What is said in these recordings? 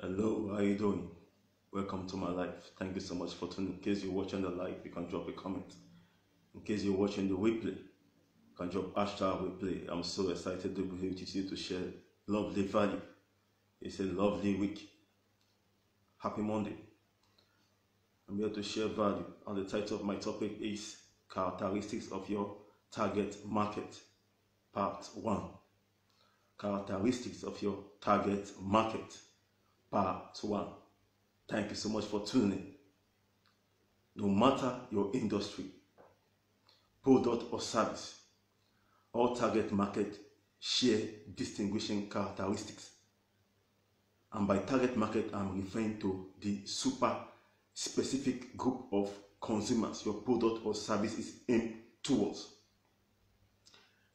Hello, how you doing? Welcome to my life. Thank you so much for tuning. In case you're watching the live, you can drop a comment. In case you're watching the replay, you can drop hashtag replay. I'm so excited to be here with you to share lovely value. It's a lovely week. Happy Monday. I'm here to share value, and the title of my topic is Characteristics of Your Target Market, Part 1. Characteristics of your target market, Part 1. Thank you so much for tuning in. No matter your industry, product or service, all target market share distinguishing characteristics. And by target market, I'm referring to the super specific group of consumers your product or service is aimed towards.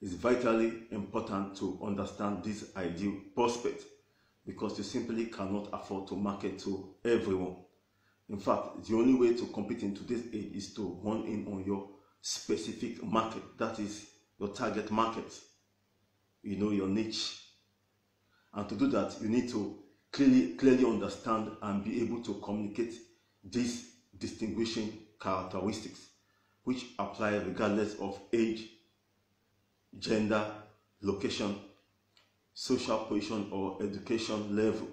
It's vitally important to understand this ideal prospect because you simply cannot afford to market to everyone. In fact, the only way to compete in today's age is to hone in on your specific market, that is your target market. You know your niche. And to do that, you need to clearly understand and be able to communicate these distinguishing characteristics, which apply regardless of age, gender, location, social position, or education level.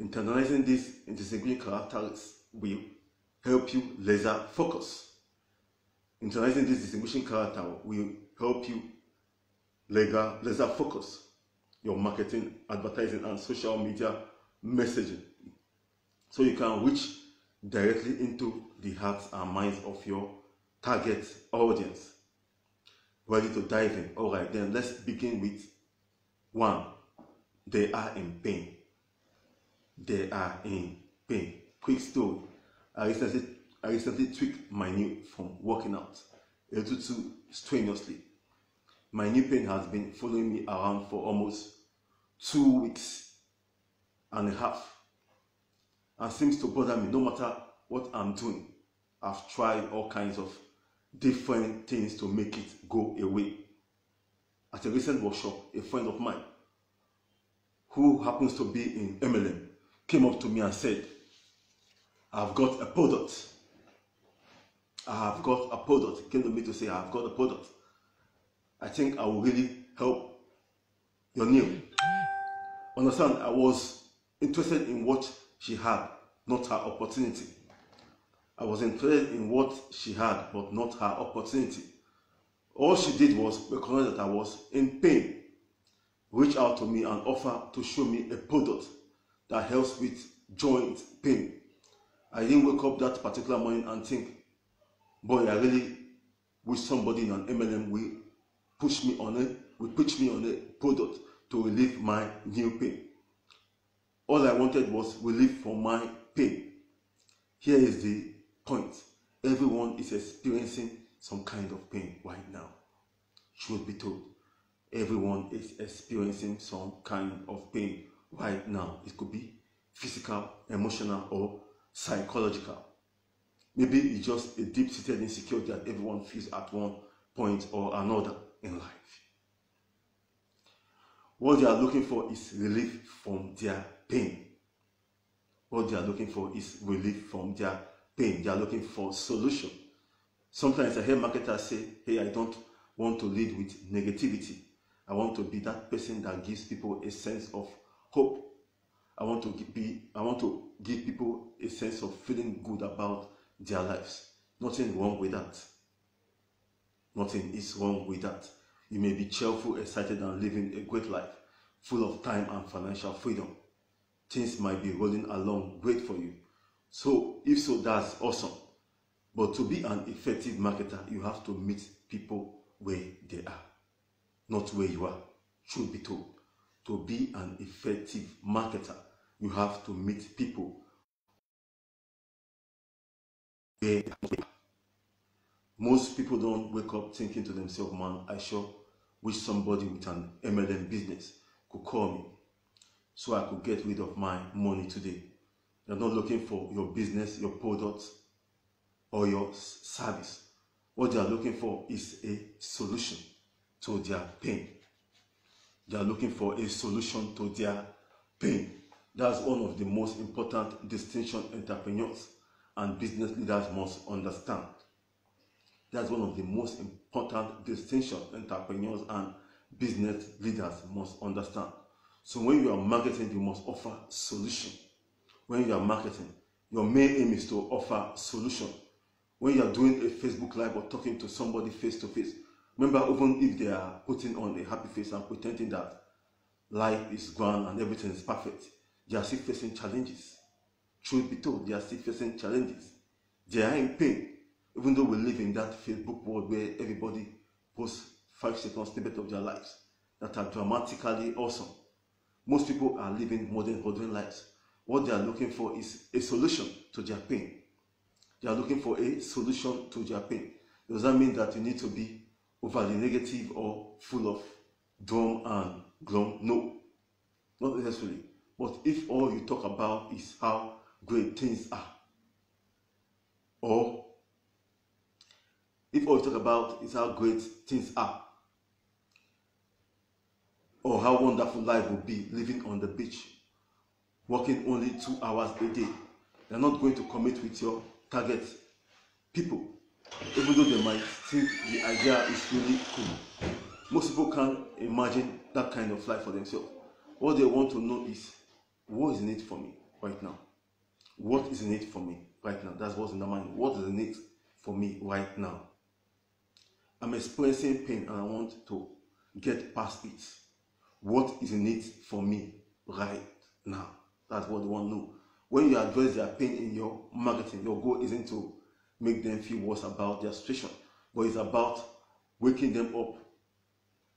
Internalizing these distinguishing characteristics will help you laser focus. Internalizing this distinguishing character will help you laser focus your marketing, advertising, and social media messaging, so you can reach directly into the hearts and minds of your target audience. Ready to dive in? All right, then let's begin with 1. They are in pain. They are in pain. Quick story. I recently tweaked my knee from working out a little too strenuously. My knee pain has been following me around for almost 2 weeks and a half and seems to bother me no matter what I'm doing. I've tried all kinds of different things to make it go away. At a recent workshop, a friend of mine who happens to be in MLM came up to me and said, I've got a product. Came to me to say, I've got a product. I think I will really help your knee. Understand, I was interested in what she had, not her opportunity. I was interested in what she had, but not her opportunity. All she did was recognize that I was in pain, reach out to me and offer to show me a product that helps with joint pain. I didn't wake up that particular morning and think, boy, I really wish somebody in an MLM will push me on a product to relieve my new pain. All I wanted was relief from my pain. Here is the point. Everyone is experiencing some kind of pain right now. Truth be told, everyone is experiencing some kind of pain right now. It could be physical, emotional, or psychological. Maybe it's just a deep-seated insecurity that everyone feels at one point or another in life. What they are looking for is relief from their pain. What they are looking for is relief from their pain. They are looking for solution. Sometimes I hear marketers say, hey, I don't want to lead with negativity. I want to be that person that gives people a sense of hope. I want to give people a sense of feeling good about their lives. Nothing wrong with that. Nothing is wrong with that. You may be cheerful, excited, and living a great life, full of time and financial freedom. Things might be rolling along great for you. So, if so, that's awesome. But to be an effective marketer, you have to meet people where they are, not where you are. Truth be told, to be an effective marketer, you have to meet people where they are. Most people don't wake up thinking to themselves, man, I sure wish somebody with an MLM business could call me so I could get rid of my money today. They're not looking for your business, your product, or your service. What they are looking for is a solution to their pain. They are looking for a solution to their pain. That's one of the most important distinctions entrepreneurs and business leaders must understand. That's one of the most important distinctions entrepreneurs and business leaders must understand. So when you are marketing, you must offer solution. When you are marketing, your main aim is to offer solution. When you are doing a Facebook Live or talking to somebody face to face, remember, even if they are putting on a happy face and pretending that life is grand and everything is perfect, they are still facing challenges. Truth be told, they are still facing challenges. They are in pain. Even though we live in that Facebook world where everybody posts 5-second snippets of their lives that are dramatically awesome, most people are living modern lives. What they are looking for is a solution to their pain. They are looking for a solution to their pain. Does that mean that you need to be overly negative or full of doom and gloom? No, not necessarily. But if all you talk about is how great things are, or if all you talk about is how great things are, or how wonderful life will be living on the beach, working only 2 hours a day, you're not going to commit with your target people, even though they might think the idea is really cool. Most people can't imagine that kind of life for themselves. What they want to know is, what is in it for me right now? What is in it for me right now? That's what's in the mind. What is in it for me right now? I'm experiencing pain and I want to get past it. What is in it for me right now? That's what they want to know. When you address their pain in your marketing, your goal isn't to make them feel worse about their situation, but it's about waking them up,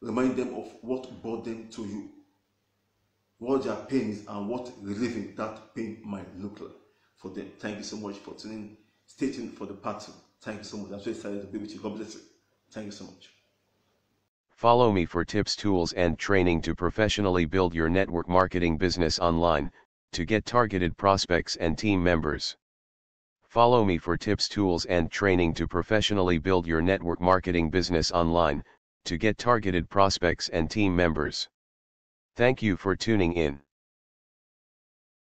remind them of what brought them to you, what their pain is, and what relieving that pain might look like for them. Thank you so much for tuning in. Stay tuned for the part 2. Thank you so much. I'm so excited to be with you. God bless you. Thank you so much. Follow me for tips, tools, and training to professionally build your network marketing business online, to get targeted prospects and team members. Follow me for tips, tools, and training to professionally build your network marketing business online, to get targeted prospects and team members. Thank you for tuning in.